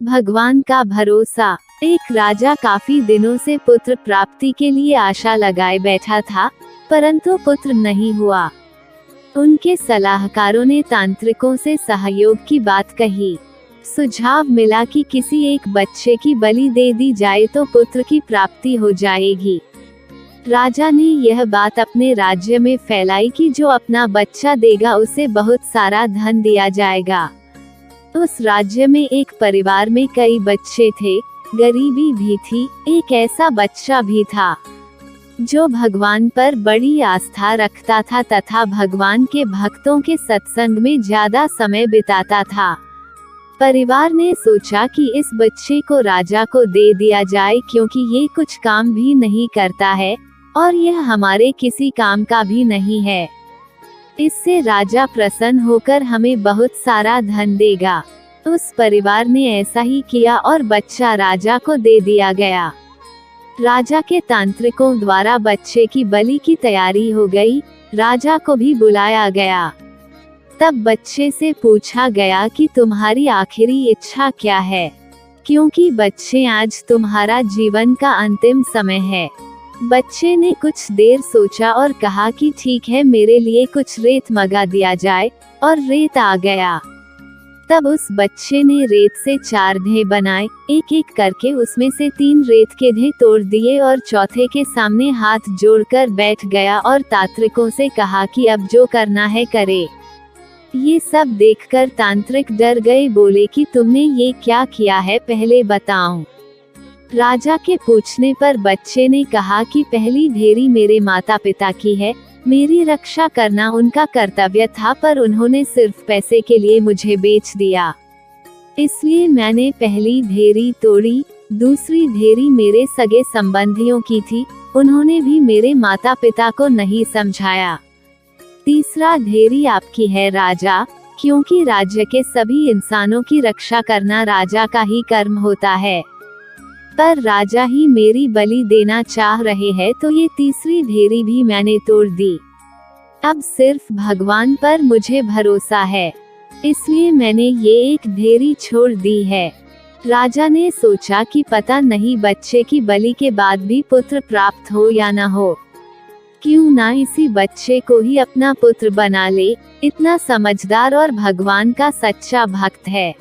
भगवान का भरोसा। एक राजा काफी दिनों से पुत्र प्राप्ति के लिए आशा लगाए बैठा था, परंतु पुत्र नहीं हुआ। उनके सलाहकारों ने तांत्रिकों से सहयोग की बात कही। सुझाव मिला कि किसी एक बच्चे की बलि दे दी जाए तो पुत्र की प्राप्ति हो जाएगी। राजा ने यह बात अपने राज्य में फैलाई कि जो अपना बच्चा देगा उसे बहुत सारा धन दिया जाएगा। उस राज्य में एक परिवार में कई बच्चे थे, गरीबी भी थी। एक ऐसा बच्चा भी था जो भगवान पर बड़ी आस्था रखता था तथा भगवान के भक्तों के सत्संग में ज्यादा समय बिताता था। परिवार ने सोचा कि इस बच्चे को राजा को दे दिया जाए, क्योंकि ये कुछ काम भी नहीं करता है और यह हमारे किसी काम का भी नहीं है। इससे राजा प्रसन्न होकर हमें बहुत सारा धन देगा। उस परिवार ने ऐसा ही किया और बच्चा राजा को दे दिया गया। राजा के तांत्रिकों द्वारा बच्चे की बलि की तैयारी हो गई। राजा को भी बुलाया गया। तब बच्चे से पूछा गया कि तुम्हारी आखिरी इच्छा क्या है, क्योंकि बच्चे आज तुम्हारा जीवन का अंतिम समय है। बच्चे ने कुछ देर सोचा और कहा कि ठीक है, मेरे लिए कुछ रेत मंगा दिया जाए, और रेत आ गया। तब उस बच्चे ने रेत से 4 ढेर बनाए, एक एक करके उसमें से 3 रेत के ढेर तोड़ दिए और चौथे के सामने हाथ जोड़कर बैठ गया और तांत्रिकों से कहा कि अब जो करना है करे। ये सब देखकर तांत्रिक डर गए, बोले कि तुमने ये क्या किया है, पहले बताओ। राजा के पूछने पर बच्चे ने कहा कि पहली ढेरी मेरे माता पिता की है, मेरी रक्षा करना उनका कर्तव्य था, पर उन्होंने सिर्फ पैसे के लिए मुझे बेच दिया, इसलिए मैंने पहली ढेरी तोड़ी। दूसरी ढेरी मेरे सगे संबंधियों की थी, उन्होंने भी मेरे माता पिता को नहीं समझाया। तीसरा ढेरी आपकी है राजा, क्योंकि राज्य के सभी इंसानों की रक्षा करना राजा का ही कर्म होता है, पर राजा ही मेरी बलि देना चाह रहे हैं, तो ये तीसरी ढेरी भी मैंने तोड़ दी। अब सिर्फ भगवान पर मुझे भरोसा है, इसलिए मैंने ये एक ढेरी छोड़ दी है। राजा ने सोचा कि पता नहीं बच्चे की बलि के बाद भी पुत्र प्राप्त हो या न हो, क्यों ना इसी बच्चे को ही अपना पुत्र बना ले। इतना समझदार और भगवान का सच्चा भक्त है,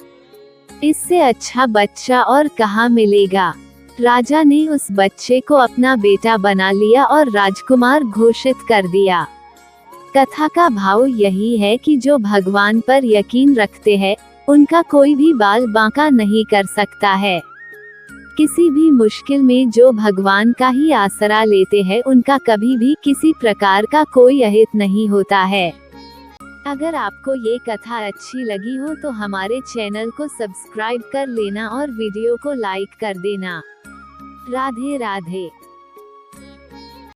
इससे अच्छा बच्चा और कहाँ मिलेगा। राजा ने उस बच्चे को अपना बेटा बना लिया और राजकुमार घोषित कर दिया। कथा का भाव यही है कि जो भगवान पर यकीन रखते हैं, उनका कोई भी बाल बांका नहीं कर सकता है। किसी भी मुश्किल में जो भगवान का ही आसरा लेते हैं, उनका कभी भी किसी प्रकार का कोई अहित नहीं होता है। अगर आपको ये कथा अच्छी लगी हो तो हमारे चैनल को सब्सक्राइब कर लेना और वीडियो को लाइक कर देना। राधे राधे।